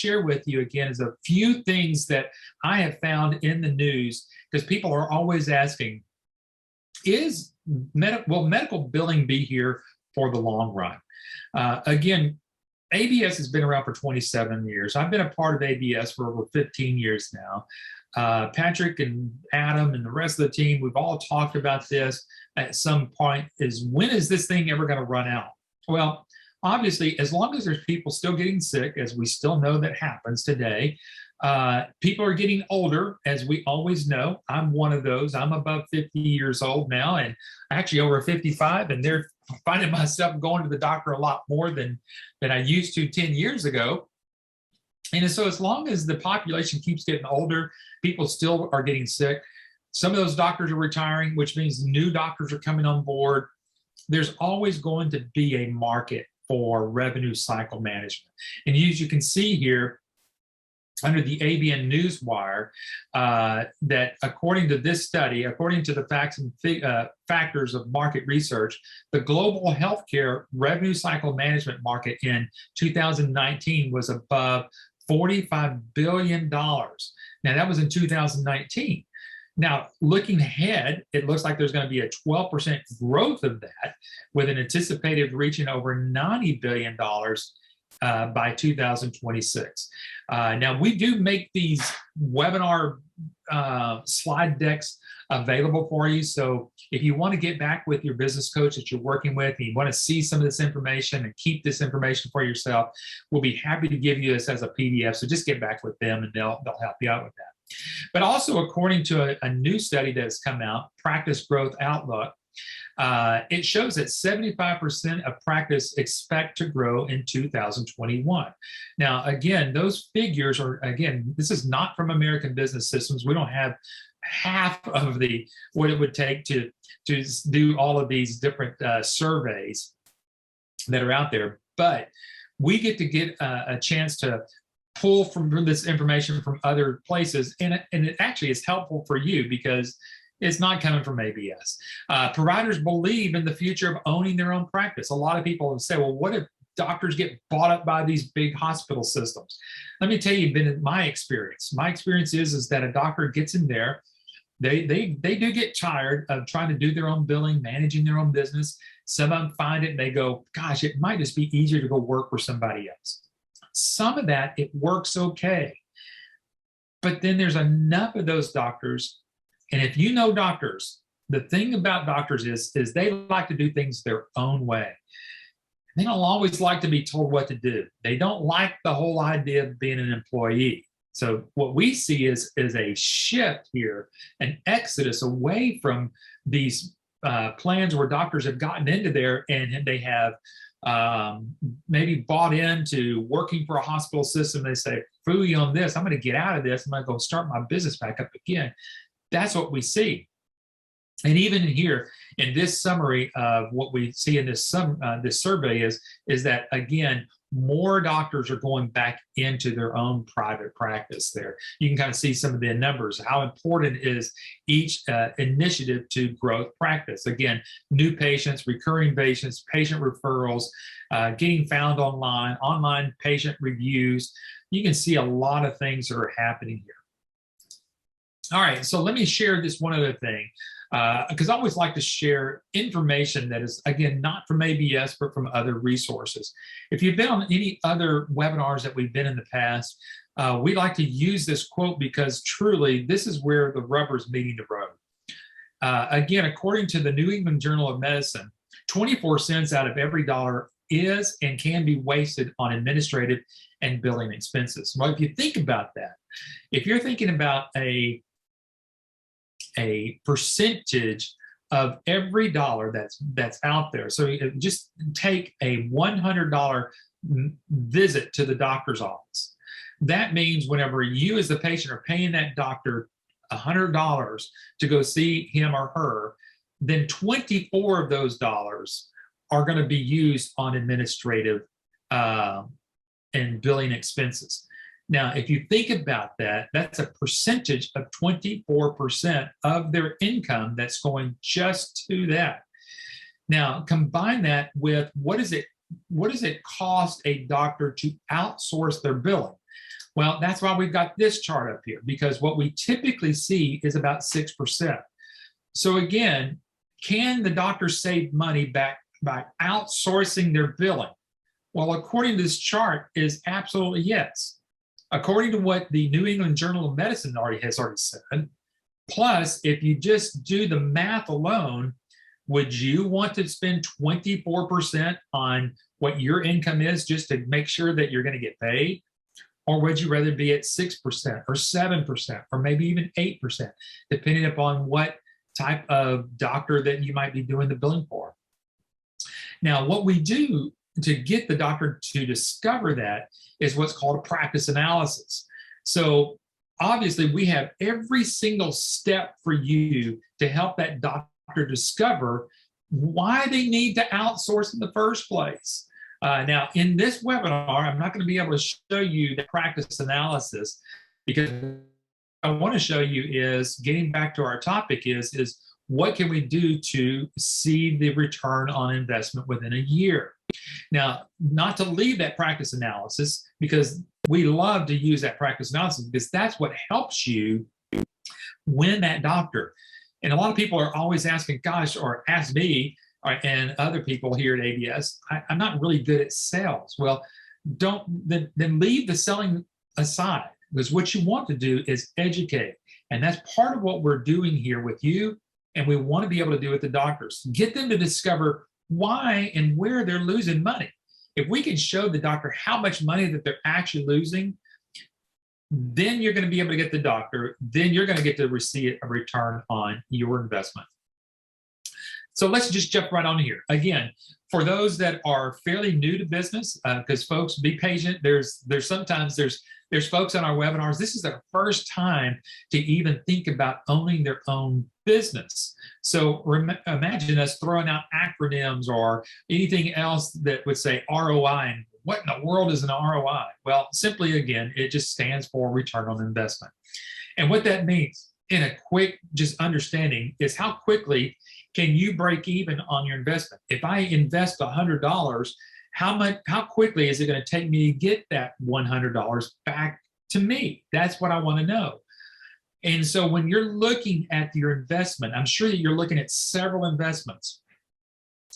share with you again is a few things that I have found in the news, because people are always asking, will medical billing be here for the long run? Again, ABS has been around for 27 years. I've been a part of ABS for over 15 years now. Patrick and Adam and the rest of the team, we've all talked about this at some point, is when is this thing ever going to run out? Well, obviously, as long as there's people still getting sick, as we still know that happens today, people are getting older, as we always know. I'm one of those. I'm above 50 years old now, and actually over 55, and they're finding myself going to the doctor a lot more than I used to 10 years ago. And so as long as the population keeps getting older, people still are getting sick. Some of those doctors are retiring, which means new doctors are coming on board. There's always going to be a market for revenue cycle management. And as you can see here, under the ABN Newswire, that according to this study, according to the facts and factors of market research, the global healthcare revenue cycle management market in 2019 was above $45 billion. Now, that was in 2019. Now, looking ahead, it looks like there's going to be a 12% growth of that, with an anticipated reaching over $90 billion by 2026. Now, we do make these webinar slide decks available for you. So if you want to get back with your business coach that you're working with, and you want to see some of this information and keep this information for yourself, we'll be happy to give you this as a PDF. So just get back with them, and they'll help you out with that. But also, according to a new study that's come out, Practice Growth Outlook, it shows that 75% of practice expect to grow in 2021. Now, again, those figures are, again, this is not from American Business Systems. We don't have half of what it would take to do all of these different surveys that are out there. But we get a chance to pull from this information from other places, and it actually is helpful for you because it's not coming from ABS. Providers believe in the future of owning their own practice. A lot of people say, well, what if doctors get bought up by these big hospital systems? Let me tell you, been my experience. My experience is that a doctor gets in there, they do get tired of trying to do their own billing, managing their own business. Some of them find it and they go, gosh, it might just be easier to go work for somebody else. Some of that, it works okay. But then there's enough of those doctors. And if you know doctors, the thing about doctors is they like to do things their own way. They don't always like to be told what to do. They don't like the whole idea of being an employee. So what we see is a shift here, an exodus away from these plans where doctors have gotten into there and they have maybe bought into working for a hospital system. They say, "Phooey on this, I'm going to get out of this. I'm going to go start my business back up again." That's what we see. And even here in this summary of what we see in this survey is that, again, more doctors are going back into their own private practice there. You can kind of see some of the numbers. How important is each initiative to growth practice? Again, new patients, recurring patients, patient referrals, getting found online patient reviews. You can see a lot of things that are happening here. All right, so let me share this one other thing, because I always like to share information that is, again, not from ABS, but from other resources. If you've been on any other webinars that we've been in the past, we like to use this quote because truly this is where the rubber's meeting the road. Again, according to the New England Journal of Medicine, 24 cents out of every dollar is and can be wasted on administrative and billing expenses. Well, if you think about that, if you're thinking about a percentage of every dollar that's out there. So just take a $100 visit to the doctor's office. That means whenever you as the patient are paying that doctor $100 to go see him or her, then 24 of those dollars are going to be used on administrative and billing expenses. Now, if you think about that, that's a percentage of 24% of their income that's going just to that. Now, combine that with what does it cost a doctor to outsource their billing? Well, that's why we've got this chart up here, because what we typically see is about 6%. So again, can the doctor save money back by outsourcing their billing? Well, according to this chart, is absolutely yes. According to what the New England Journal of Medicine has already said, plus if you just do the math alone, would you want to spend 24% on what your income is just to make sure that you're going to get paid? Or would you rather be at 6% or 7% or maybe even 8%, depending upon what type of doctor that you might be doing the billing for? Now, what we do to get the doctor to discover that is what's called a practice analysis. So obviously we have every single step for you to help that doctor discover why they need to outsource in the first place. Now, in this webinar, I'm not going to be able to show you the practice analysis, because what I want to show you is, getting back to our topic, is what can we do to see the return on investment within a year? Now, not to leave that practice analysis, because we love to use that practice analysis because that's what helps you win that doctor. And a lot of people are always asking, gosh, or ask me and other people here at ABS, I'm not really good at sales. Well, then leave the selling aside, because what you want to do is educate. And that's part of what we're doing here with you. And we want to be able to do with the doctors. Get them to discover why and where they're losing money. If we can show the doctor how much money that they're actually losing, then you're going to be able to get the doctor, then you're going to get to receive a return on your investment. So let's just jump right on here. Again, for those that are fairly new to business, because folks, be patient. There's sometimes folks on our webinars, this is their first time to even think about owning their own business. So imagine us throwing out acronyms or anything else that would say ROI. And what in the world is an ROI? Well, simply, again, it just stands for return on investment. And what that means, in a quick just understanding, is how quickly can you break even on your investment? If I invest $100, how quickly is it going to take me to get that $100 back to me? That's what I want to know. And so when you're looking at your investment, I'm sure that you're looking at several investments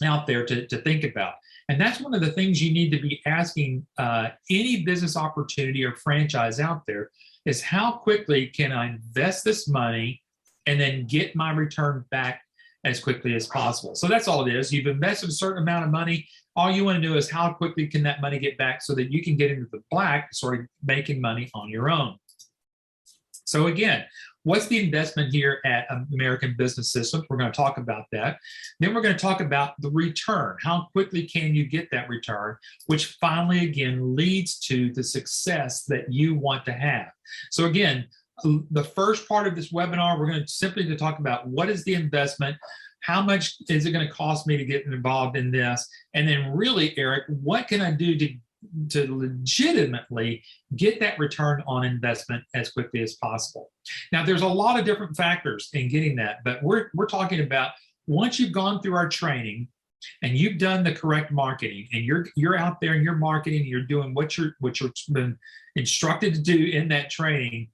out there to think about. And that's one of the things you need to be asking any business opportunity or franchise out there, is how quickly can I invest this money and then get my return back as quickly as possible? So that's all it is. You've invested a certain amount of money. All you want to do is how quickly can that money get back so that you can get into the black, sort of making money on your own. So again, what's the investment here at American Business Systems? We're going to talk about that. Then we're going to talk about the return. How quickly can you get that return, which finally, again, leads to the success that you want to have. So again, the first part of this webinar, we're going to simply talk about what is the investment, how much is it going to cost me to get involved in this, and then really, Eric, what can I do to legitimately get that return on investment as quickly as possible? Now, there's a lot of different factors in getting that, but we're talking about once you've gone through our training and you've done the correct marketing, and you're out there and you're marketing, you're doing what you've been instructed to do in that training,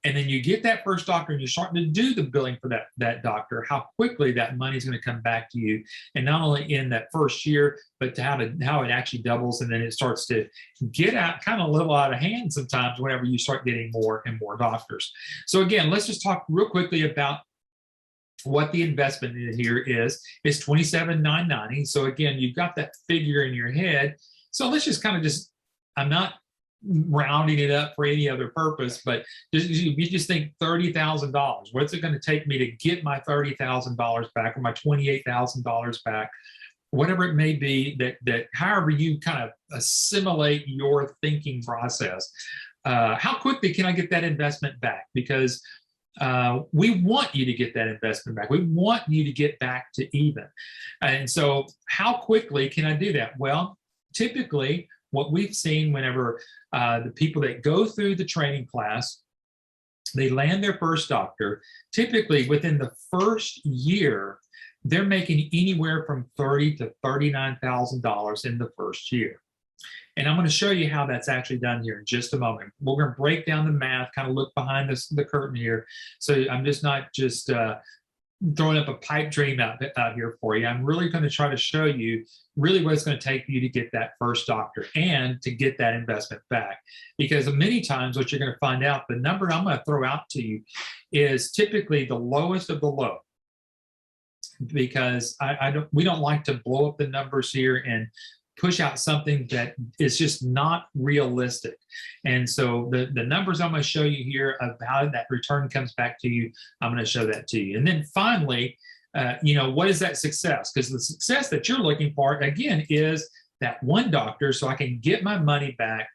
and then you get that first doctor and you're starting to do the billing for that doctor, how quickly that money is going to come back to you. And not only in that first year, but to how it actually doubles, and then it starts to get out kind of a little out of hand sometimes whenever you start getting more and more doctors. So again, let's just talk real quickly about what the investment here is $27,990. So again, you've got that figure in your head. So let's just kind of I'm not rounding it up for any other purpose, but you just think $30,000. What's it going to take me to get my $30,000 back, or my $28,000 back, whatever it may be, that however you kind of assimilate your thinking process. How quickly can I get that investment back? Because we want you to get that investment back. We want you to get back to even. And so how quickly can I do that? Well, typically, what we've seen whenever the people that go through the training class, they land their first doctor, typically within the first year, they're making anywhere from $30,000 to $39,000 in the first year. And I'm going to show you how that's actually done here in just a moment. We're going to break down the math, kind of look behind the curtain here. So I'm just not just throwing up a pipe dream out here for you. I'm really going to try to show you really what it's going to take for you to get that first doctor and to get that investment back. Because many times what you're going to find out, the number I'm going to throw out to you is typically the lowest of the low. Because we don't like to blow up the numbers here and push out something that is just not realistic. And so the numbers I'm going to show you here of how that return comes back to you, I'm going to show that to you. And then finally, what is that success? Because the success that you're looking for, again, is that one doctor so I can get my money back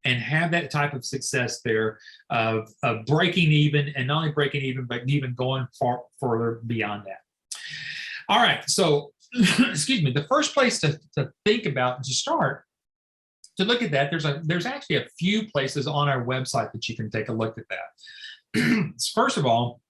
and have that type of success there of breaking even, and not only breaking even, but even going further beyond that. All right, so excuse me, the first place to think about and to start to look at that, there's actually a few places on our website that you can take a look at that. First of all,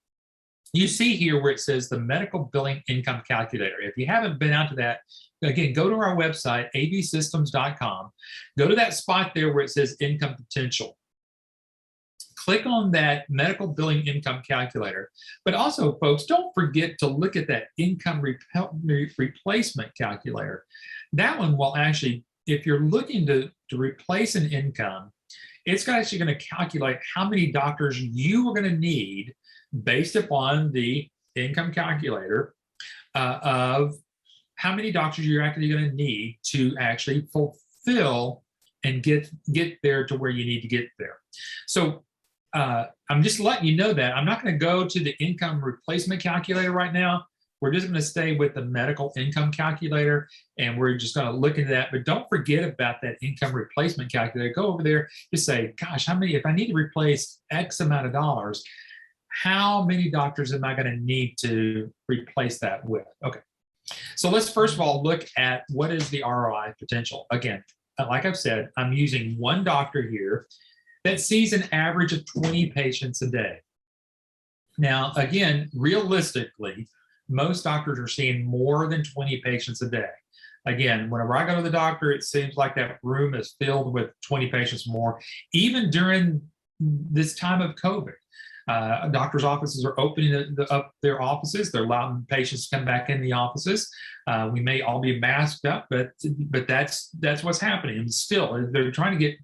you see here where it says the medical billing income calculator. If you haven't been out to that, again, go to our website, avsystems.com. Go to that spot there where it says income potential. Click on that medical billing income calculator. But also, folks, don't forget to look at that income replacement calculator. That one will actually, if you're looking to replace an income, it's actually going to calculate how many doctors you are going to need based upon the income calculator of how many doctors you're actually going to need to actually fulfill and get there to where you need to get there. So I'm just letting you know that I'm not going to go to the income replacement calculator right now. We're just going to stay with the medical income calculator, and we're just going to look into that. But don't forget about that income replacement calculator. Go over there, just say, gosh, if I need to replace X amount of dollars, how many doctors am I going to need to replace that with? Okay. So let's first of all look at what is the ROI potential. Again, like I've said, I'm using one doctor here that sees an average of 20 patients a day. Now, again, realistically, most doctors are seeing more than 20 patients a day. Again, whenever I go to the doctor, it seems like that room is filled with 20 patients more, even during this time of COVID. Doctors' offices are opening up their offices. They're allowing patients to come back in the offices. We may all be masked up, but that's what's happening. And still, they're trying to get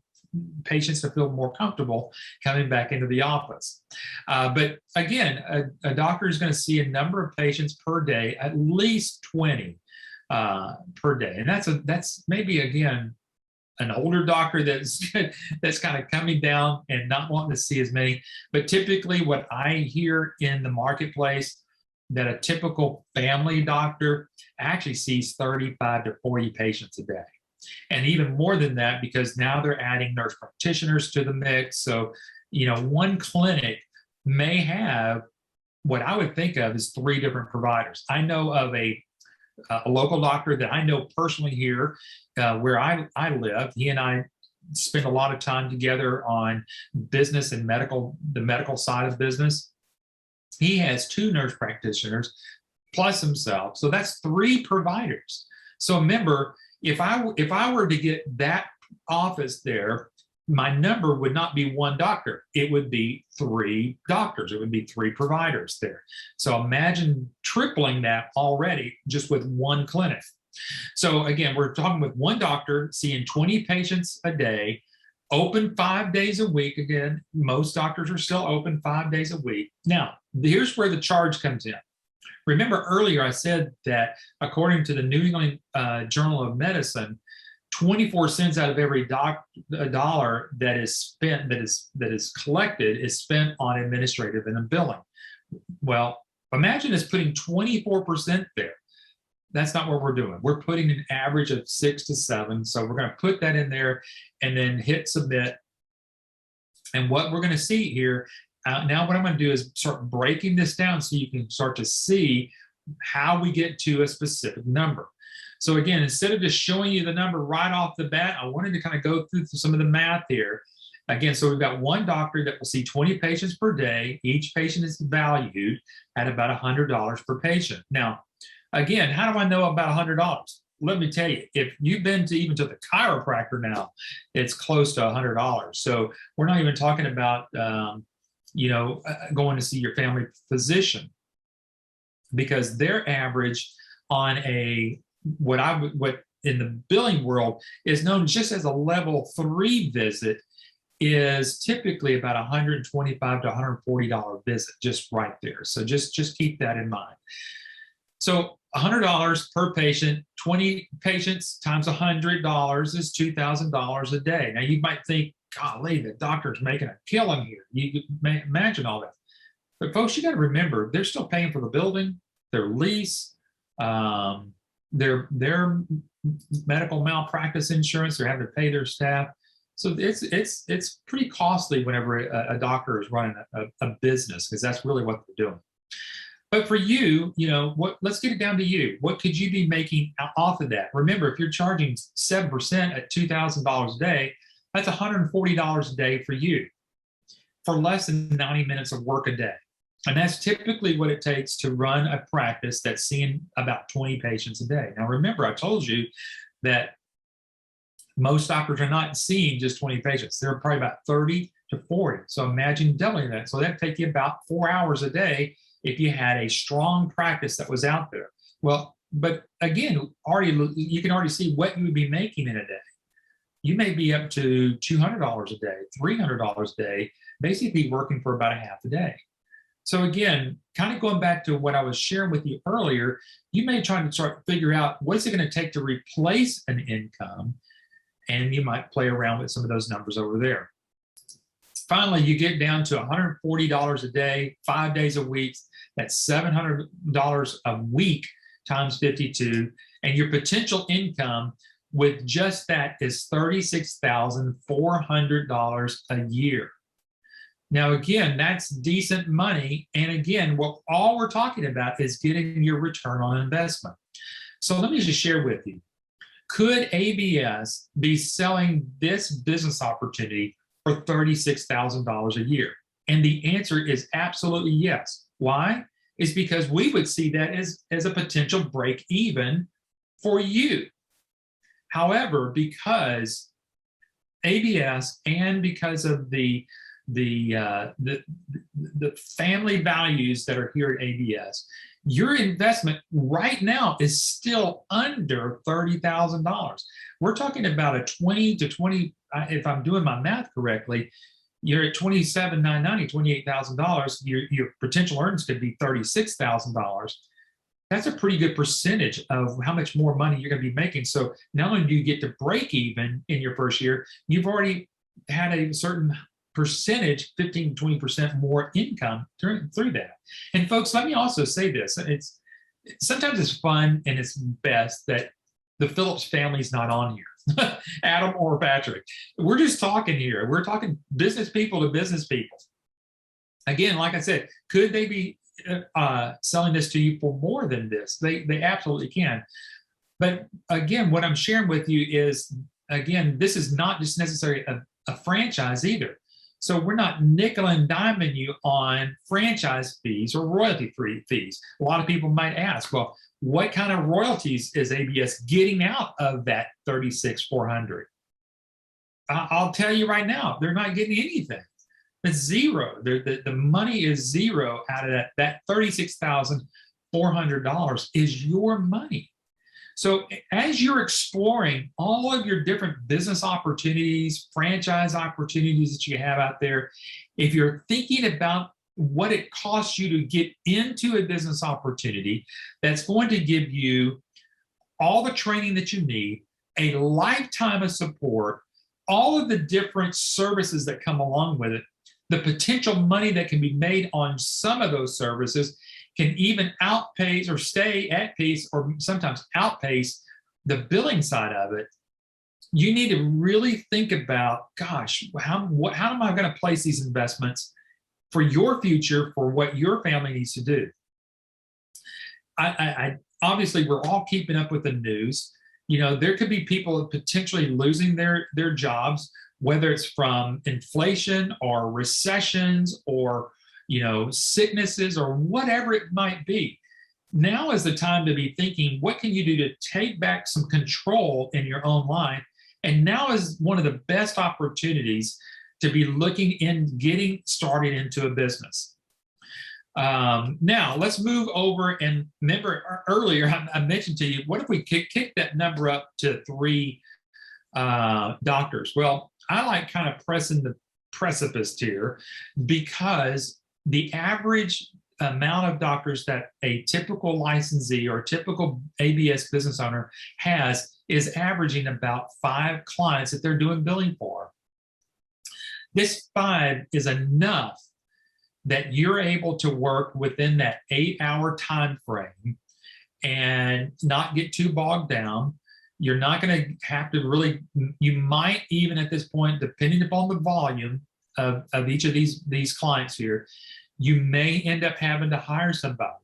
patients to feel more comfortable coming back into the office. But again, a doctor is going to see a number of patients per day, at least 20 per day. And that's maybe, again, an older doctor that's kind of coming down and not wanting to see as many. But typically what I hear in the marketplace, that a typical family doctor actually sees 35 to 40 patients a day. And even more than that, because now they're adding nurse practitioners to the mix. So, one clinic may have what I would think of as 3 different providers. I know of a local doctor that I know personally here where I live. He and I spend a lot of time together on business and the medical side of business. He has 2 nurse practitioners plus himself. So that's 3 providers. So remember, if I were to get that office there, my number would not be 1 doctor. It would be 3 doctors. It would be 3 providers there. So imagine tripling that already just with 1 clinic. So again, we're talking with 1 doctor seeing 20 patients a day, open 5 days a week. Again, most doctors are still open 5 days a week. Now, here's where the charge comes in. Remember earlier I said that according to the New England Journal of Medicine, 24 cents out of every dollar that is spent, that is collected, is spent on administrative and billing. Well, imagine us putting 24% there. That's not what we're doing. We're putting an average of 6 to 7. So we're going to put that in there and then hit submit. And what we're going to see here, now what I'm going to do is start breaking this down so you can start to see how we get to a specific number. So again, instead of just showing you the number right off the bat, I wanted to kind of go through some of the math here. Again, so we've got 1 doctor that will see 20 patients per day. Each patient is valued at about $100 per patient. Now, again, how do I know about $100? let me tell you, if you've been to even to the chiropractor now, it's close to $100. So we're not even talking about, going to see your family physician, because their average on what in the billing world is known just as a level 3 visit is typically about $125 to $140 visit, just right there. So just keep that in mind. So $100 per patient, 20 patients times $100 is $2,000 a day. Now you might think, golly, the doctor's making a killing here. You imagine all that. But folks, you got to remember, they're still paying for the building, their lease, their medical malpractice insurance. They're having to pay their staff. So it's pretty costly whenever a doctor is running a business, because that's really what they're doing. But for you, let's get it down to you. What could you be making off of that? Remember, if you're charging 7% at $2,000 a day, that's $140 a day for you for less than 90 minutes of work a day. And that's typically what it takes to run a practice that's seeing about 20 patients a day. Now, remember, I told you that most doctors are not seeing just 20 patients. They're probably about 30 to 40. So imagine doubling that. So that'd take you about 4 hours a day if you had a strong practice that was out there. Well, but again, you can already see what you would be making in a day. You may be up to $200 a day, $300 a day, basically working for about a half a day. So again, kind of going back to what I was sharing with you earlier, you may try to start to figure out what is it going to take to replace an income, and you might play around with some of those numbers over there. Finally, you get down to $140 a day, 5 days a week. That's $700 a week times 52. And your potential income with just that is $36,400 a year. Now, again, that's decent money. And again, all we're talking about is getting your return on investment. So let me just share with you. Could ABS be selling this business opportunity for $36,000 a year? And the answer is absolutely yes. Why? It's because we would see that as a potential break even for you. However, because ABS and because of the family values that are here at ABS, your investment right now is still under $30,000. We're talking about a 20 to 20, if I'm doing my math correctly, you're at $27,990, $28,000. Your potential earnings could be $36,000. That's a pretty good percentage of how much more money you're going to be making. So not only do you get to break even in your first year, you've already had a certain percentage, 15 to 20% more income through that. And folks, let me also say this. Sometimes it's fun and it's best that the Phillips family's not on here, Adam or Patrick. We're just talking here. We're talking business people to business people. Again, like I said, could they be selling this to you for more than this? They absolutely can. But again, what I'm sharing with you is, again, this is not just necessarily a franchise either. So we're not nickel and diming you on franchise fees or royalty-free fees. A lot of people might ask, well, what kind of royalties is ABS getting out of that $36,400? I'll tell you right now, they're not getting anything. It's zero. The money is zero out of that. That $36,400 is your money. So as you're exploring all of your different business opportunities, franchise opportunities that you have out there, if you're thinking about what it costs you to get into a business opportunity that's going to give you all the training that you need, a lifetime of support, all of the different services that come along with it, the potential money that can be made on some of those services can even outpace or stay at pace or sometimes outpace the billing side of it. You need to really think about, gosh, how am I going to place these investments for your future, for what your family needs to do? I obviously, we're all keeping up with the news. There could be people potentially losing their jobs, whether it's from inflation or recessions or sicknesses or whatever it might be. Now is the time to be thinking, what can you do to take back some control in your own life? And now is one of the best opportunities to be looking in, getting started into a business. Now let's move over, and remember earlier I mentioned to you, what if we kick that number up to 3 doctors? Well, I like kind of pressing the precipice here, because the average amount of doctors that a typical licensee or typical ABS business owner has is averaging about 5 clients that they're doing billing for. This 5 is enough that you're able to work within that 8-hour time frame and not get too bogged down. You're not going to have to really, you might even at this point, depending upon the volume of each of these clients here, you may end up having to hire somebody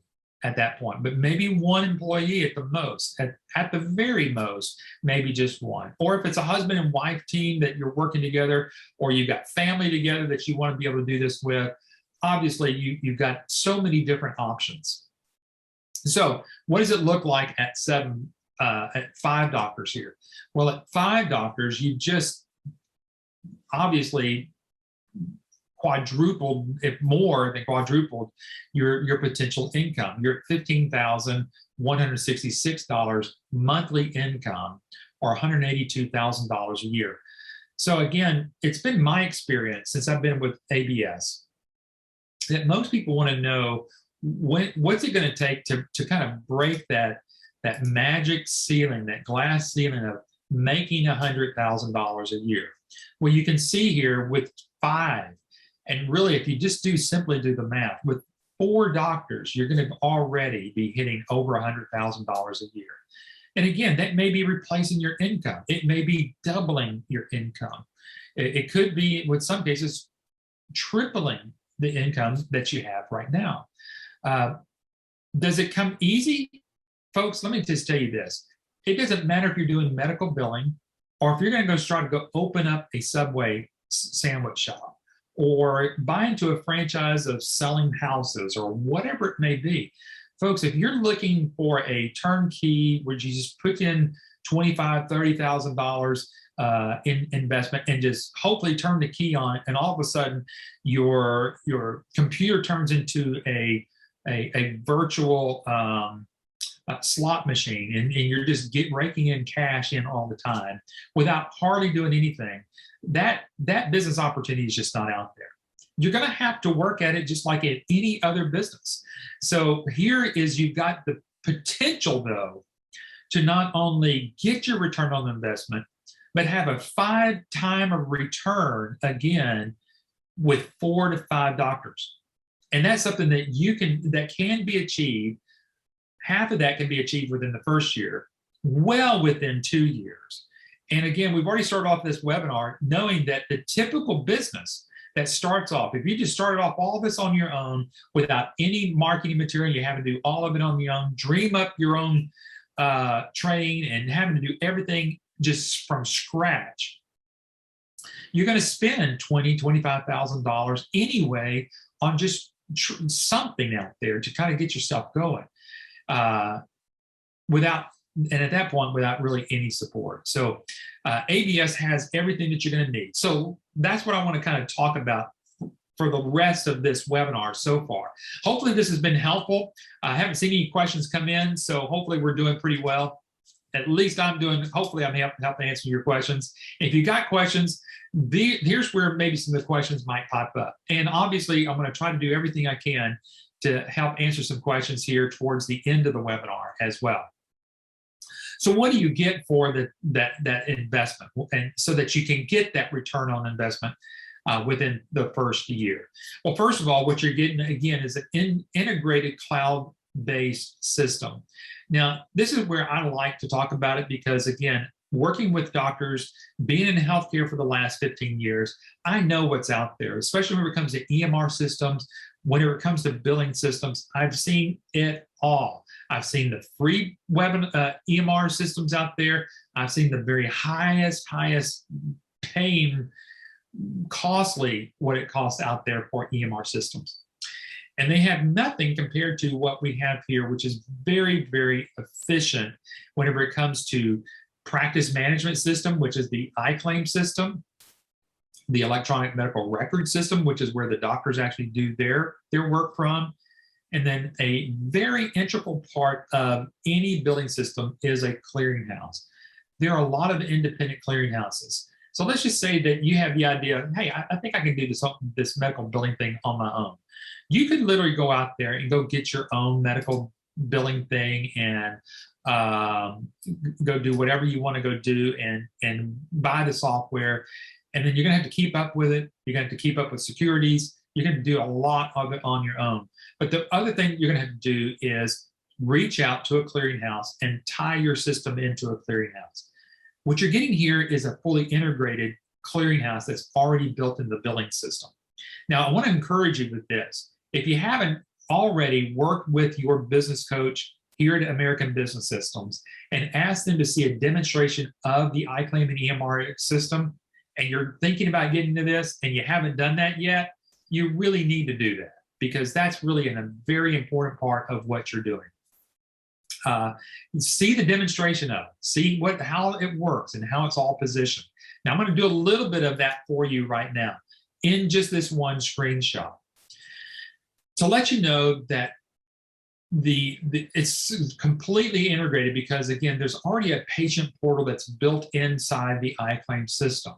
at that point, but maybe 1 employee at the most, at the very most, maybe just 1. Or if it's a husband and wife team that you're working together, or you've got family together that you want to be able to do this with, obviously you've got so many different options. So what does it look like at 5 doctors here? Well, at 5 doctors, you just obviously quadrupled, if more than quadrupled, your potential income. You're at $15,166 monthly income, or $182,000 a year. So again, it's been my experience since I've been with ABS that most people want to know, what's it going to take to kind of break that magic ceiling, that glass ceiling of making $100,000 a year. Well, you can see here with 5, and really, if you just simply do the math, with 4 doctors, you're going to already be hitting over $100,000 a year. And again, that may be replacing your income. It may be doubling your income. It could be, with some cases, tripling the income that you have right now. Does it come easy? Folks, let me just tell you this. It doesn't matter if you're doing medical billing, or if you're going to try to go open up a Subway sandwich shop, or buy into a franchise of selling houses, or whatever it may be. Folks, if you're looking for a turnkey where you just put in $25,000, $30,000 in investment and just hopefully turn the key on, and all of a sudden your computer turns into a virtual slot machine, and you're just raking in cash in all the time without hardly doing anything, that business opportunity is just not out there. You're going to have to work at it just like at any other business. So here is, you've got the potential, though, to not only get your return on investment, but have a 5-time of return again with 4 to 5 doctors. And that's something that that can be achieved. Half of that can be achieved within the first year, well within 2 years. And again, we've already started off this webinar knowing that the typical business that starts off, if you just started off all this on your own without any marketing material, you have to do all of it on your own, dream up your own train, and having to do everything just from scratch, you're going to spend $20,000, $25,000 anyway on just something out there to kind of get yourself going, and at that point, without really any support. So ABS has everything that you're going to need. So that's what I want to kind of talk about for the rest of this webinar so far. Hopefully this has been helpful. I haven't seen any questions come in, so hopefully we're doing pretty well. At least I'm doing, hopefully I'm helping answer your questions. If you got questions, here's where maybe some of the questions might pop up. And obviously I'm going to try to do everything I can to help answer some questions here towards the end of the webinar as well. So what do you get for that investment, and so that you can get that return on investment within the first year? Well, first of all, what you're getting again is an integrated cloud-based system. Now, this is where I like to talk about it, because again, working with doctors, being in healthcare for the last 15 years, I know what's out there, especially when it comes to EMR systems, when it comes to billing systems. I've seen it all. I've seen the free EMR systems out there. I've seen the very highest paying, costly, what it costs out there for EMR systems. And they have nothing compared to what we have here, which is very, very efficient whenever it comes to practice management system, which is the iClaim system, the electronic medical record system, which is where the doctors actually do their work from. And then a very integral part of any billing system is a clearinghouse. There are a lot of independent clearinghouses. So let's just say that you have the idea, hey, I think I can do this medical billing thing on my own. You could literally go out there and go get your own medical billing thing and go do whatever you want to go do and buy the software. And then you're going to have to keep up with it. You're going to have to keep up with securities. You're going to do a lot of it on your own. But the other thing you're going to have to do is reach out to a clearinghouse and tie your system into a clearinghouse. What you're getting here is a fully integrated clearinghouse that's already built in the billing system. Now, I want to encourage you with this. If you haven't already worked with your business coach here at American Business Systems and asked them to see a demonstration of the iClaim and EMR system, and you're thinking about getting to this and you haven't done that yet, you really need to do that, because that's really a very important part of what you're doing. See the demonstration of it, see how it works and how it's all positioned. Now, I'm going to do a little bit of that for you right now in just this one screenshot to let you know that it's completely integrated, because again, there's already a patient portal that's built inside the iClaim system.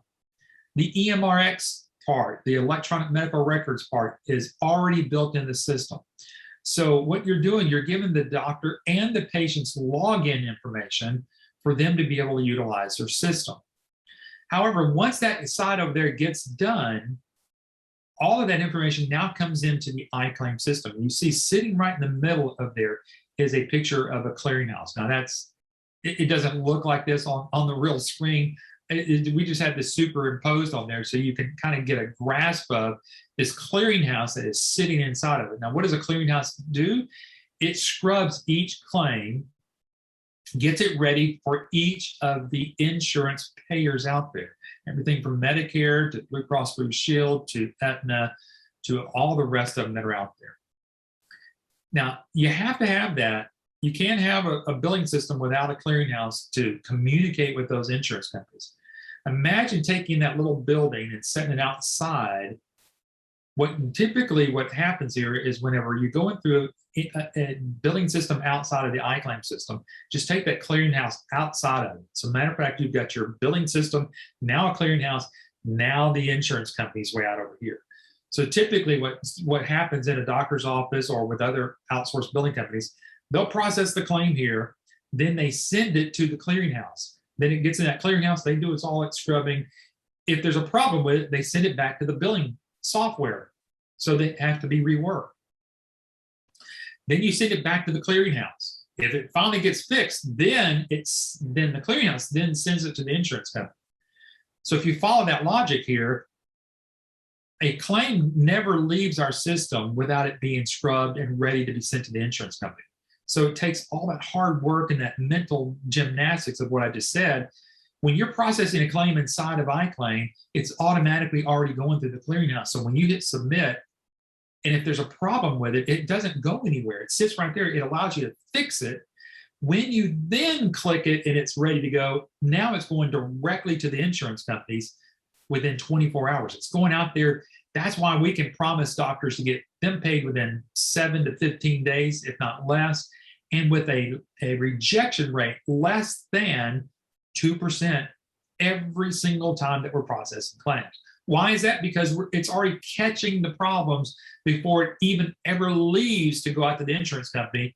The EMRX part, the electronic medical records part, is already built in the system. So what you're doing, you're giving the doctor and the patient's login information for them to be able to utilize their system. However, once that side over there gets done, all of that information now comes into the iClaim system. You see sitting right in the middle of there is a picture of a clearinghouse. Now it doesn't look like this on the real screen. We just had this superimposed on there so you can kind of get a grasp of this clearinghouse that is sitting inside of it. Now, what does a clearinghouse do? It scrubs each claim, gets it ready for each of the insurance payers out there. Everything from Medicare to Blue Cross Blue Shield to Aetna to all the rest of them that are out there. Now, you have to have that. You can't have a billing system without a clearinghouse to communicate with those insurance companies. Imagine taking that little building and setting it outside. Typically what happens here is whenever you're going through a billing system outside of the iClaim system, just take that clearinghouse outside of it. So matter of fact, you've got your billing system, now a clearinghouse, now the insurance company's way out over here. So typically what happens in a doctor's office or with other outsourced billing companies, they'll process the claim here, then they send it to the clearinghouse. Then it gets in that clearinghouse, they do all its scrubbing. If there's a problem with it, they send it back to the billing software. So they have to be reworked. Then you send it back to the clearinghouse. If it finally gets fixed, then the clearinghouse then sends it to the insurance company. So if you follow that logic here, a claim never leaves our system without it being scrubbed and ready to be sent to the insurance company. So it takes all that hard work and that mental gymnastics of what I just said. When you're processing a claim inside of iClaim, it's automatically already going through the clearinghouse. So when you hit submit, and if there's a problem with it, it doesn't go anywhere. It sits right there. It allows you to fix it. When you then click it and it's ready to go, now it's going directly to the insurance companies within 24 hours. It's going out there. That's why we can promise doctors to get them paid within 7 to 15 days, if not less, and with a rejection rate less than 2% every single time that we're processing claims. Why is that? Because it's already catching the problems before it even ever leaves to go out to the insurance company.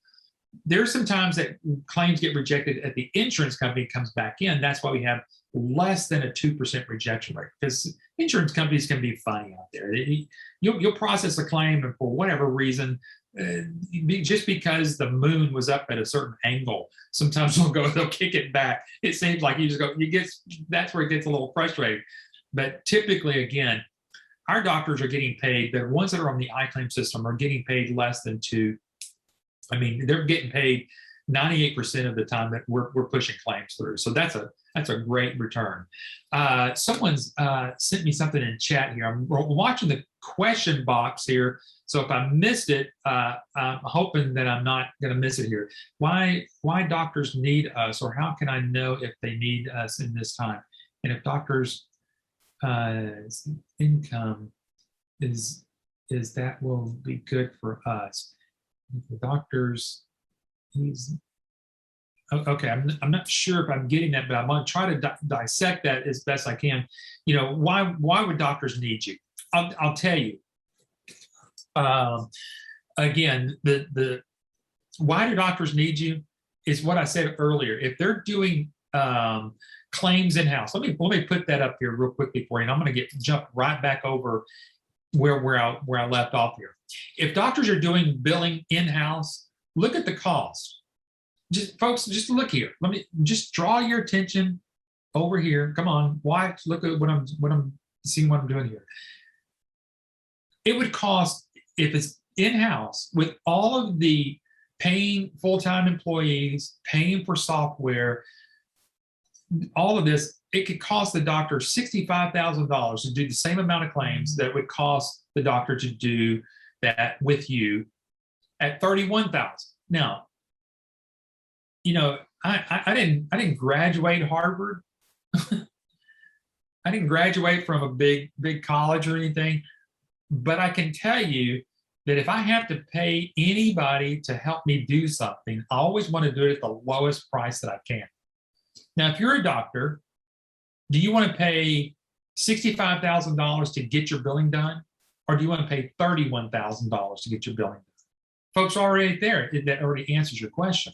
There's some times that claims get rejected at the insurance company comes back in. That's why we have less than a 2% rejection rate, because insurance companies can be funny out there. You'll process a claim, and for whatever reason, just because the moon was up at a certain angle, sometimes they'll kick it back. It seems like that's where it gets a little frustrating. But typically, again, our doctors are getting paid. The ones that are on the iClaim system are getting paid less than 2. I mean, they're getting paid 98% of the time that we're pushing claims through. So that's a great return. Someone's sent me something in chat here. I'm watching the question box here. So if I missed it, I'm hoping that I'm not going to miss it here. Why doctors need us, or how can I know if they need us in this time? And if doctors' income is that will be good for us. The doctors, okay. I'm not sure if I'm getting that, but I'm going to try to dissect that as best I can. You know, why would doctors need you? I'll tell you. Again, the why do doctors need you is what I said earlier. If they're doing claims in-house, let me put that up here real quickly for you, and I'm going to jump right back over where I left off here. If doctors are doing billing in-house, look at the cost. Folks, just look here. Let me just draw your attention over here. Come on, watch. Look at what I'm seeing. What I'm doing here. It would cost, if it's in-house, with all of the paying full-time employees, paying for software, all of this, it could cost the doctor $65,000 to do the same amount of claims that it would cost the doctor to do that with you at $31,000. Now, you know, I didn't graduate Harvard. I didn't graduate from a big college or anything, but I can tell you that if I have to pay anybody to help me do something, I always want to do it at the lowest price that I can. Now, if you're a doctor, do you want to pay $65,000 to get your billing done? Or do you want to pay $31,000 to get your billing done? Folks, already there, that already answers your question.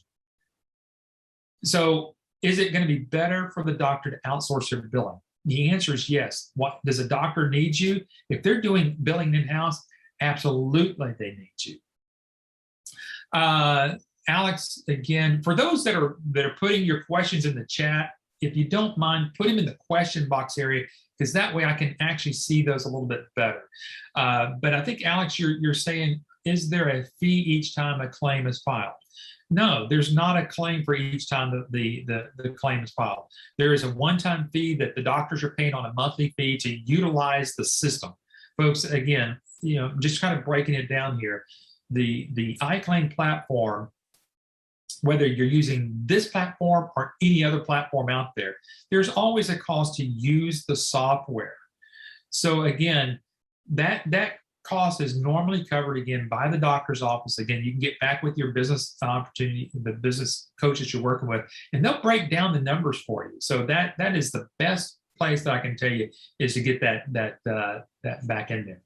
So is it going to be better for the doctor to outsource their billing? The answer is yes. What does a doctor need you? If they're doing billing in-house, absolutely they need you. Alex, again, for those that are putting your questions in the chat, if you don't mind, put them in the question box area, because that way I can actually see those a little bit better. But I think, Alex, you're saying, is there a fee each time a claim is filed? No, there's not a claim for each time the claim is filed. There is a one-time fee that the doctors are paying on a monthly fee to utilize the system. Folks, again, you know, just kind of breaking it down here, the iClaim platform, whether you're using this platform or any other platform out there, there's always a cost to use the software. So again, that cost is normally covered again by the doctor's office. Again, you can get back with your business opportunity, the business coach that you're working with, and they'll break down the numbers for you. So that is the best place that I can tell you is to get that back in there.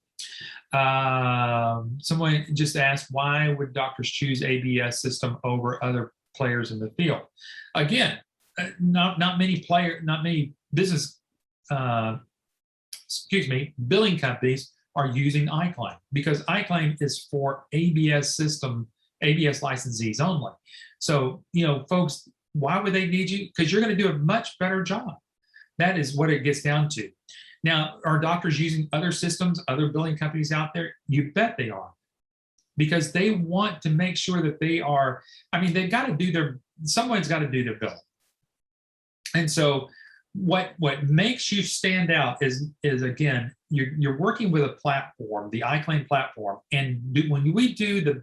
Someone just asked, why would doctors choose ABS system over other players in the field? Again, not many business, billing companies are using iClaim, because iClaim is for ABS licensees only. So, you know, folks, why would they need you? Because you're going to do a much better job. That is what it gets down to. Now, are doctors using other systems, other billing companies out there? You bet they are, because they want to make sure that they are, I mean, they've got to do someone's got to do their billing. And so what makes you stand out is again, you're working with a platform, the iClaim platform, and when we do the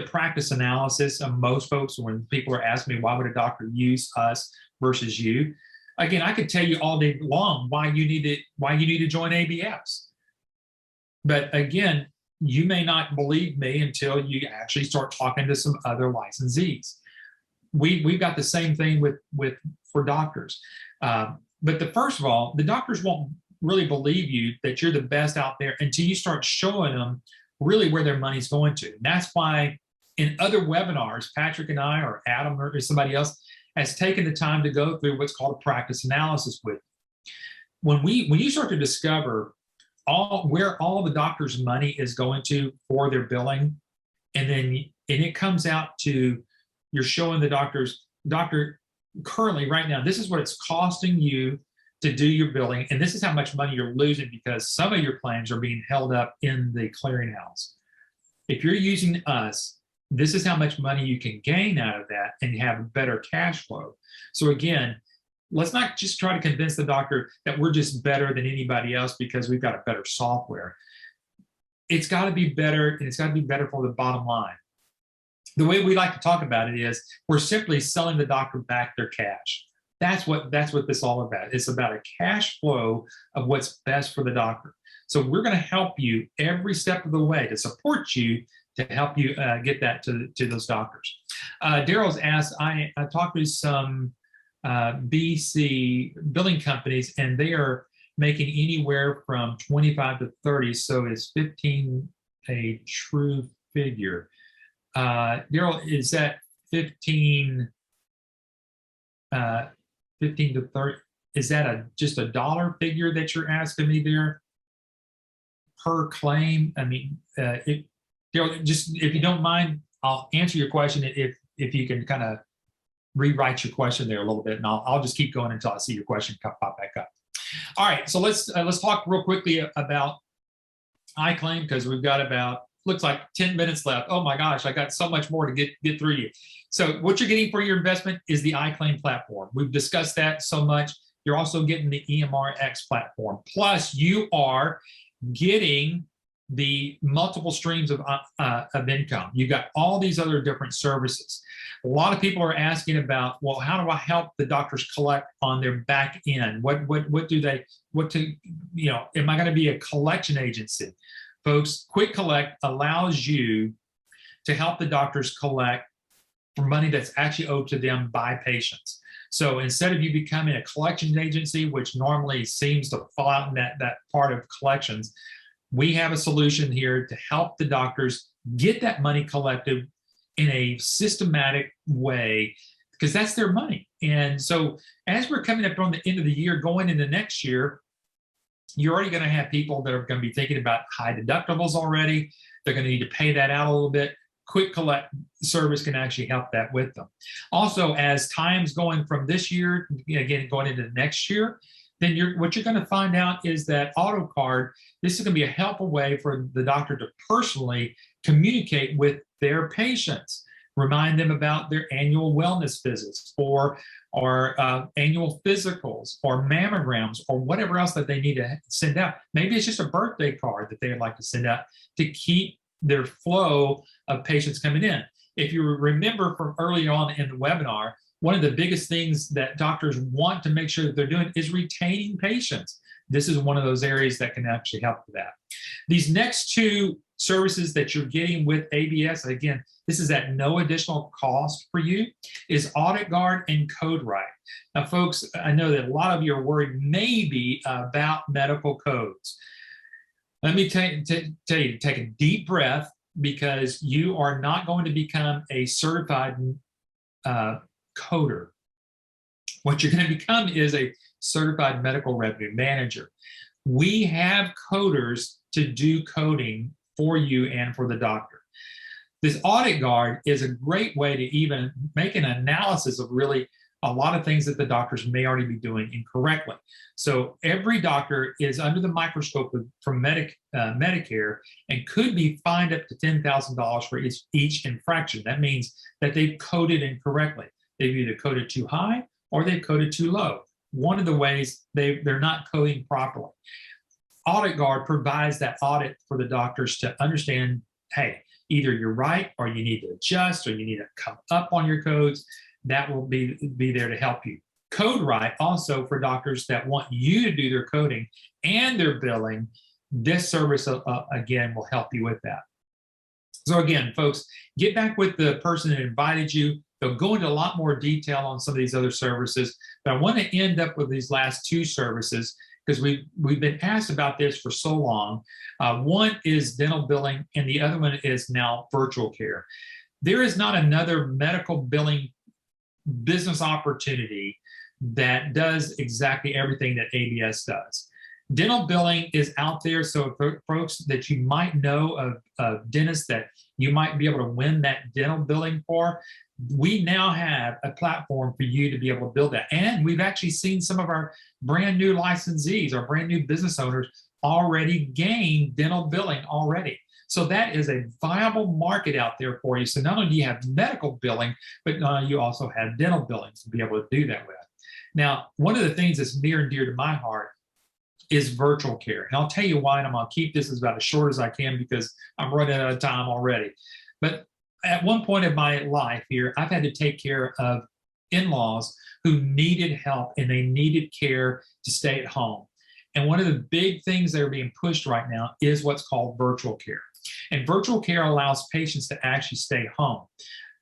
practice analysis of most folks, when people are asking me, why would a doctor use us versus you? Again, I could tell you all day long why you need to join ABS. But again, you may not believe me until you actually start talking to some other licensees. We've got the same thing for doctors. But first of all, the doctors won't really believe you that you're the best out there until you start showing them really where their money's going to. And that's why in other webinars, Patrick and I, or Adam or somebody else, has taken the time to go through what's called a practice analysis with. When you start to discover where all the doctor's money is going to for their billing, and it comes out to, you're showing the doctor currently right now, this is what it's costing you to do your billing, and this is how much money you're losing because some of your claims are being held up in the clearinghouse. If you're using us, This is how much money you can gain out of that and have better cash flow. So again, let's not just try to convince the doctor that we're just better than anybody else because we've got a better software. It's got to be better, and it's got to be better for the bottom line. The way we like to talk about it is we're simply selling the doctor back their cash. That's what this is all about. It's about a cash flow of what's best for the doctor. So we're going to help you every step of the way to support you to help you get that to those doctors. Daryl's asked, I talked to some BC billing companies, and they are making anywhere from 25 to 30. So is 15 a true figure? Daryl, is that 15 to 30? Is that just a dollar figure that you're asking me there per claim? I mean, Daryl, just if you don't mind, I'll answer your question if you can kind of rewrite your question there a little bit, and I'll just keep going until I see your question pop back up. All right, so let's talk real quickly about iClaim, because we've got about, looks like 10 minutes left. Oh my gosh, I got so much more to get through you. So what you're getting for your investment is the iClaim platform. We've discussed that so much. You're also getting the EMRX platform. Plus, you are getting the multiple streams of income. You've got all these other different services. A lot of people are asking about, well, how do I help the doctors collect on their back end? Am I going to be a collection agency? Folks, Quick Collect allows you to help the doctors collect for money that's actually owed to them by patients. So instead of you becoming a collections agency, which normally seems to fall out in that part of collections, we have a solution here to help the doctors get that money collected in a systematic way, because that's their money. And so as we're coming up on the end of the year, going into next year, you're already going to have people that are going to be thinking about high deductibles already. They're going to need to pay that out a little bit. Quick Collect service can actually help that with them. Also, as time's going from this year, again, going into next year, then what you're going to find out is that AutoCard, this is going to be a helpful way for the doctor to personally communicate with their patients, remind them about their annual wellness visits or annual physicals or mammograms or whatever else that they need to send out. Maybe it's just a birthday card that they would like to send out to keep their flow of patients coming in. If you remember from early on in the webinar, one of the biggest things that doctors want to make sure that they're doing is retaining patients. This is one of those areas that can actually help with that. These next two services that you're getting with ABS, again, this is at no additional cost for you, is Audit Guard and CodeWrite. Now, folks, I know that a lot of you are worried maybe about medical codes. Let me tell you to take a deep breath, because you are not going to become a certified coder. What you're going to become is a certified medical revenue manager. We have coders to do coding for you and for the doctor. This Audit Guard is a great way to even make an analysis of really a lot of things that the doctors may already be doing incorrectly. So every doctor is under the microscope from Medicare and could be fined up to $10,000 for each infraction. That means that they've coded incorrectly. They've either coded too high or they've coded too low. One of the ways they're not coding properly. Audit Guard provides that audit for the doctors to understand, hey, either you're right or you need to adjust or you need to come up on your codes. That will be there to help you. CodeWrite also for doctors that want you to do their coding and their billing. This service, again, will help you with that. So again, folks, get back with the person that invited you. They'll go into a lot more detail on some of these other services, but I want to end up with these last two services because we've been asked about this for so long. One is dental billing, and the other one is now virtual care. There is not another medical billing business opportunity that does exactly everything that ABS does. Dental billing is out there, so for folks that you might know of dentists that you might be able to win that dental billing for, we now have a platform for you to be able to build that. And we've actually seen some of our brand new licensees, our brand new business owners already gain dental billing already. So that is a viable market out there for you. So not only do you have medical billing, but you also have dental billing to be able to do that with. Now, one of the things that's near and dear to my heart is virtual care. And I'll tell you why, and I'm going to keep this as about as short as I can because I'm running out of time already. But at one point in my life here, I've had to take care of in-laws who needed help and they needed care to stay at home. And one of the big things that are being pushed right now is what's called virtual care. And virtual care allows patients to actually stay home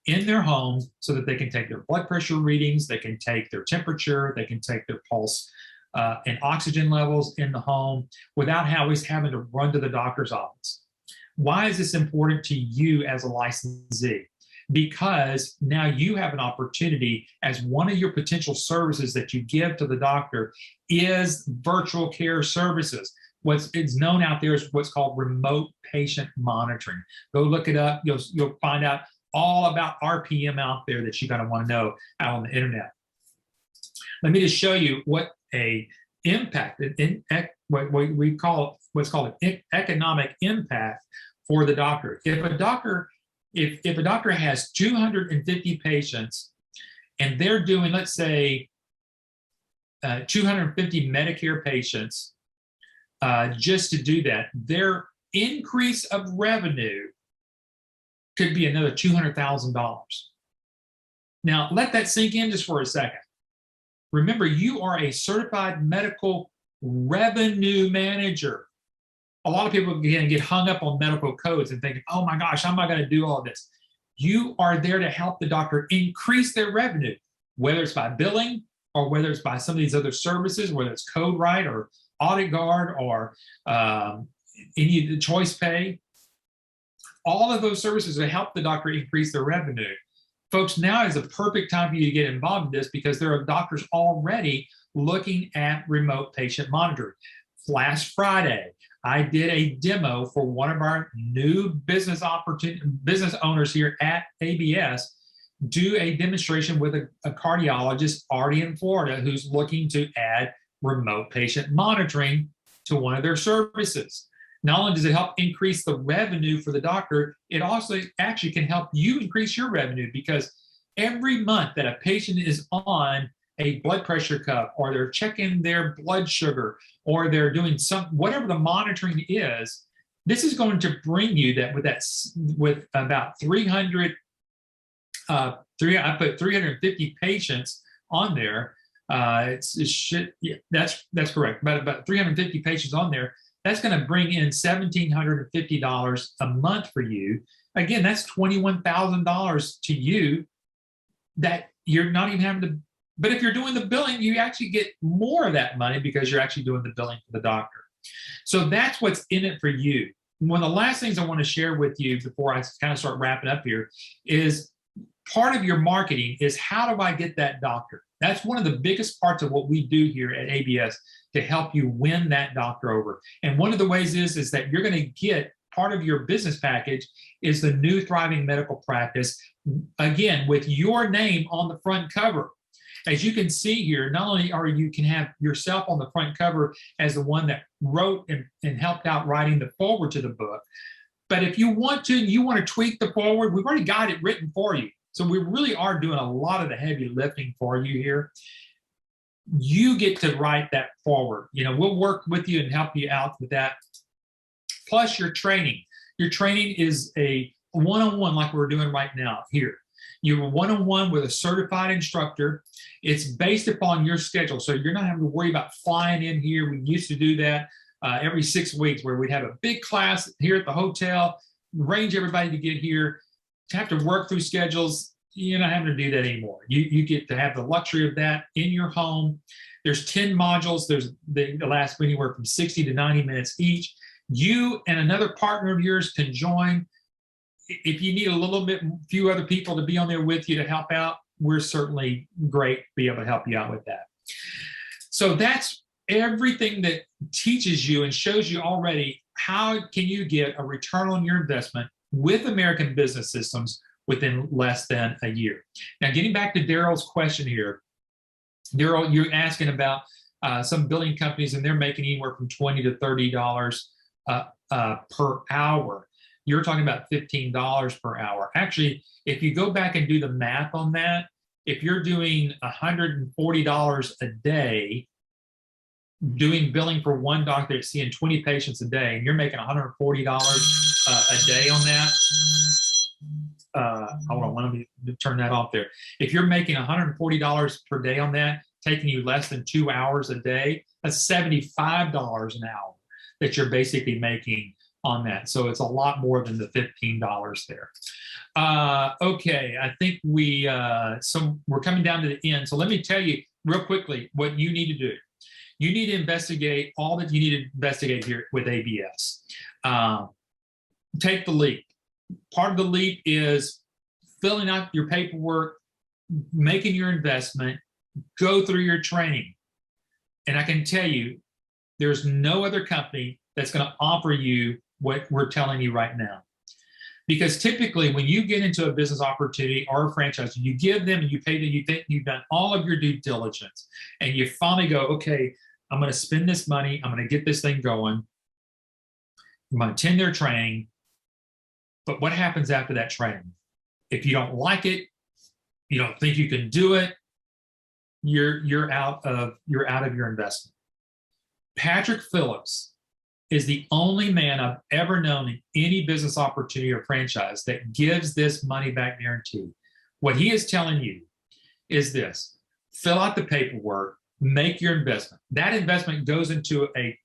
in their homes so that they can take their blood pressure readings, they can take their temperature, they can take their pulse and oxygen levels in the home without always having to run to the doctor's office. Why is this important to you as a licensee? Because now you have an opportunity as one of your potential services that you give to the doctor is virtual care services. What's it's known out there is what's called remote patient monitoring. Go look it up. You'll find out all about RPM out there that you're going to want to know out on the internet. Let me just show you what a impact, what we call what's called an economic impact for the doctor. If a doctor has 250 patients and they're doing, let's say, 250 Medicare patients, just to do that, their increase of revenue could be another $200,000. Now, let that sink in just for a second. Remember, you are a certified medical revenue manager. A lot of people get hung up on medical codes and think, oh my gosh, how am I going to do all this? You are there to help the doctor increase their revenue, whether it's by billing or whether it's by some of these other services, whether it's CodeWrite or Audit Guard or any of the choice pay. All of those services will help the doctor increase their revenue. Folks, now is a perfect time for you to get involved in this because there are doctors already looking at remote patient monitoring. Last Friday, I did a demo for one of our new business owners here at ABS, do a demonstration with a cardiologist already in Florida who's looking to add remote patient monitoring to one of their services. Not only does it help increase the revenue for the doctor, it also actually can help you increase your revenue because every month that a patient is on a blood pressure cuff or they're checking their blood sugar or they're doing whatever the monitoring is, this is going to bring you that with about 300, I put 350 patients on there. Yeah, that's correct. About 350 patients on there. That's going to bring in $1,750 a month for you. Again, that's $21,000 to you that you're not even having to. But if you're doing the billing, you actually get more of that money because you're actually doing the billing for the doctor. So that's what's in it for you. One of the last things I want to share with you before I kind of start wrapping up here is part of your marketing is how do I get that doctor? That's one of the biggest parts of what we do here at ABS to help you win that doctor over. And one of the ways is that you're going to get part of your business package is the new thriving medical practice, again, with your name on the front cover. As you can see here, not only are you can have yourself on the front cover as the one that wrote and helped out writing the foreword to the book, but if you want to tweak the foreword, we've already got it written for you. So we really are doing a lot of the heavy lifting for you here. You get to write that forward. We'll work with you and help you out with that. Plus your training. Your training is a one-on-one like we're doing right now here. You're one-on-one with a certified instructor. It's based upon your schedule. So you're not having to worry about flying in here. We used to do that every 6 weeks where we'd have a big class here at the hotel, arrange everybody to get here, to have to work through schedules. You're not having to do that anymore. You get to have the luxury of that in your home. There's 10 modules. They last anywhere from 60 to 90 minutes each. You and another partner of yours can join. If you need few other people to be on there with you to help out, we're certainly great to be able to help you out with that. So that's everything that teaches you and shows you already how can you get a return on your investment with American Business Systems within less than a year. Now, getting back to Daryl's question here, Daryl, you're asking about some billing companies and they're making anywhere from $20 to $30 per hour. you're talking about $15 per hour. Actually, if you go back and do the math on that, if you're doing $140 a day, doing billing for one doctor that's seeing 20 patients a day, and you're making $140 a day on that, hold on, let me turn that off there. If you're making $140 per day on that, taking you less than 2 hours a day, that's $75 an hour that you're basically making on that. So it's a lot more than the $15 there. Okay, I think we're coming down to the end. So let me tell you real quickly what you need to do. You need to investigate all that you need to investigate here with ABS. Take the leap. Part of the leap is filling out your paperwork, making your investment, go through your training. And I can tell you, there's no other company that's going to offer you what we're telling you right now. Because typically when you get into a business opportunity or a franchise, you give them and you pay them, you think you've done all of your due diligence, and you finally go, okay, I'm going to spend this money, I'm going to get this thing going, I'm going to attend their training. But what happens after that training? If you don't like it, you don't think you can do it, you're out of your investment. Patrick Phillips is the only man I've ever known in any business opportunity or franchise that gives this money back guarantee. What he is telling you is this: fill out the paperwork, make your investment. That investment goes into an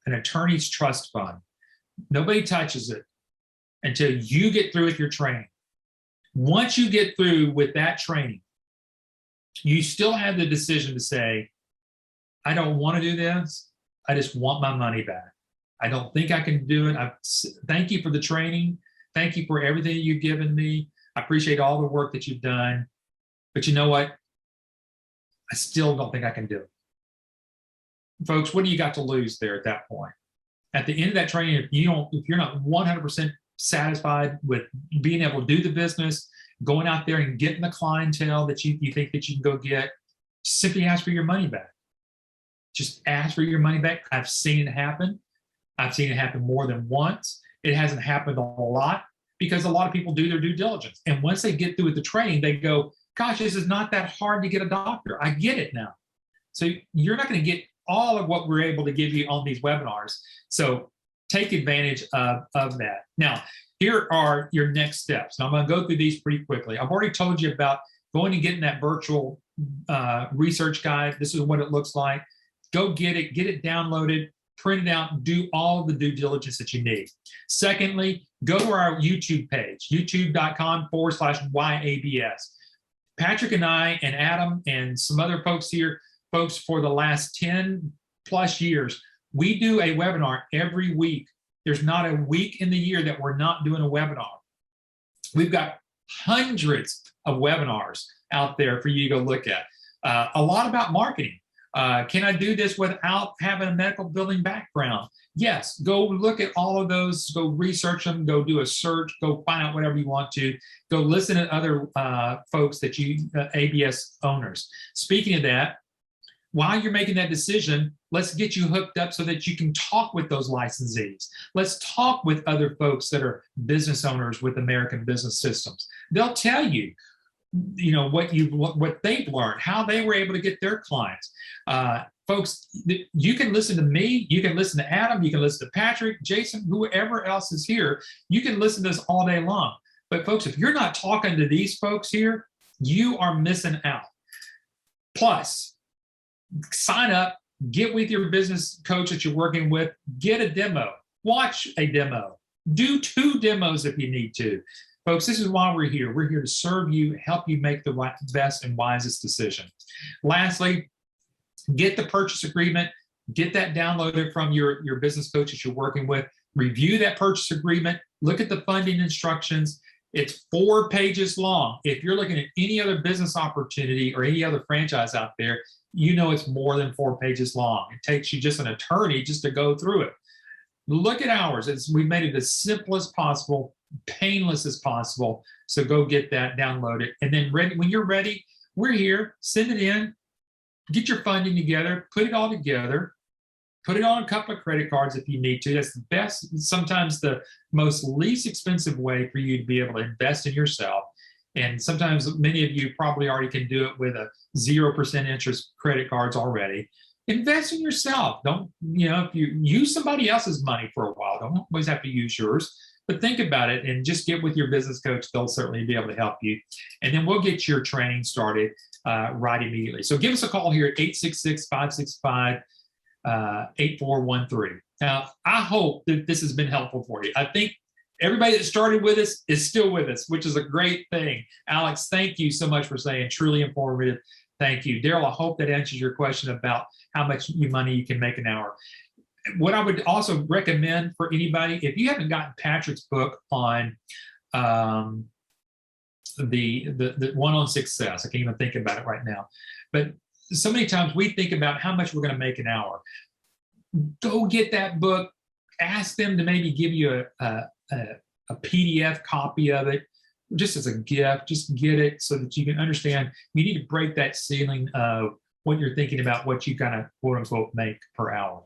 attorney's trust fund. Nobody touches it until you get through with your training. Once you get through with that training, you still have the decision to say, I don't want to do this. I just want my money back. I don't think I can do it. Thank you for the training. Thank you for everything you've given me. I appreciate all the work that you've done. But you know what? I still don't think I can do it. Folks, what do you got to lose there at that point? At the end of that training, if you're not 100% satisfied with being able to do the business, going out there and getting the clientele that you think that you can go get, simply ask for your money back. Just ask for your money back. I've seen it happen. I've seen it happen more than once. It hasn't happened a lot because a lot of people do their due diligence. And once they get through with the training, they go, gosh, this is not that hard to get a doctor. I get it now. So you're not going to get all of what we're able to give you on these webinars. So take advantage of that. Now, here are your next steps. Now, I'm going to go through these pretty quickly. I've already told you about going and getting that virtual research guide. This is what it looks like. Go get it downloaded, print it out, do all of the due diligence that you need. Secondly, go to our YouTube page, youtube.com/YABS. Patrick and I and Adam and some other folks here, for the last 10 plus years, we do a webinar every week. There's not a week in the year that we're not doing a webinar. We've got hundreds of webinars out there for you to go look at. A lot about marketing. Can I do this without having a medical billing background? Yes, go look at all of those, go research them, go do a search, go find out whatever you want to, go listen to other folks that ABS owners. Speaking of that, while you're making that decision, let's get you hooked up so that you can talk with those licensees. Let's talk with other folks that are business owners with American Business Systems. They'll tell you, what they've learned, how they were able to get their clients. Folks, you can listen to me, you can listen to Adam, you can listen to Patrick, Jason, whoever else is here. You can listen to this all day long. But folks, if you're not talking to these folks here, you are missing out. Plus, sign up, get with your business coach that you're working with, get a demo, watch a demo, do 2 demos if you need to. Folks, this is why we're here. We're here to serve you, help you make the best and wisest decision. Lastly, get the purchase agreement, get that downloaded from your business coach that you're working with, review that purchase agreement, look at the funding instructions. It's 4 pages long. If you're looking at any other business opportunity or any other franchise out there, you know it's more than 4 pages long. It takes you just an attorney just to go through it. Look at ours. We've made it as simple as possible, painless as possible. So go get that, download it. And then when you're ready, we're here. Send it in, get your funding together, put it all together, Put it on a couple of credit cards if you need to. That's the best, sometimes the most least expensive way for you to be able to invest in yourself. And sometimes many of you probably already can do it with a 0% interest credit cards already. Invest in yourself. Don't, if you use somebody else's money for a while, don't always have to use yours, but think about it and just get with your business coach. They'll certainly be able to help you. And then we'll get your training started right immediately. So give us a call here at 866-565-8413. Now, I hope that this has been helpful for you. I think everybody that started with us is still with us, which is a great thing. Alex, thank you so much for saying truly informative. Thank you. Daryl, I hope that answers your question about how much money you can make an hour. What I would also recommend for anybody, if you haven't gotten Patrick's book on the one on success, I can't even think about it right now, but so many times we think about how much we're going to make an hour. Go get that book. Ask them to maybe give you a PDF copy of it, just as a gift. Just get it so that you can understand. You need to break that ceiling of what you're thinking about, what you kind of quote unquote make per hour.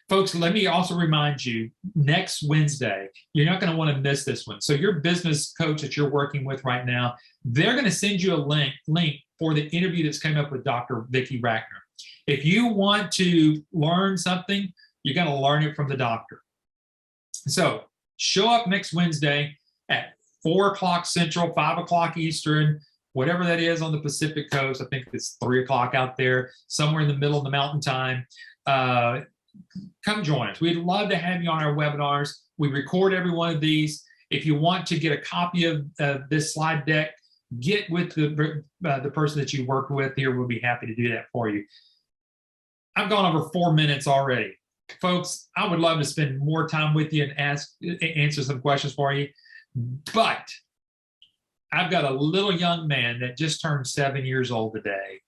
Folks, let me also remind you, next Wednesday, you're not going to want to miss this one. So your business coach that you're working with right now, they're going to send you a link for the interview that's coming up with Dr. Vicki Rackner. If you want to learn something, you're going to learn it from the doctor. So show up next Wednesday at 4 o'clock Central, 5 o'clock Eastern, whatever that is on the Pacific Coast. I think it's 3 o'clock out there, somewhere in the middle of the mountain time. Come join us. We'd love to have you on our webinars. We record every one of these. If you want to get a copy of this slide deck, get with the person that you work with here. We'll be happy to do that for you. I've gone over 4 minutes already. Folks, I would love to spend more time with you and answer some questions for you, but I've got a little young man that just turned 7 years old today,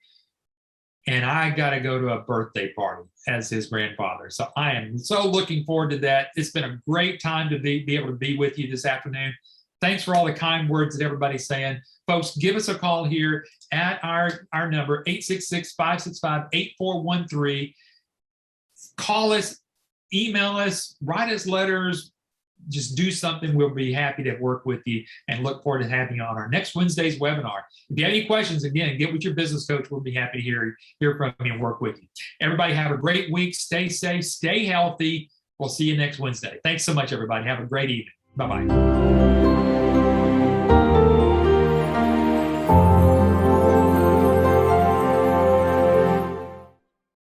and I got to go to a birthday party as his grandfather. So I am so looking forward to that. It's been a great time to be able to be with you this afternoon. Thanks for all the kind words that everybody's saying. Folks, give us a call here at our number, 866-565-8413. Call us, email us, write us letters. Just do something. We'll be happy to work with you and look forward to having you on our next Wednesday's webinar. If you have any questions, again, get with your business coach. We'll be happy to hear from you and work with you. Everybody have a great week. Stay safe, stay healthy. We'll see you next Wednesday. Thanks so much, everybody. Have a great evening. Bye-bye.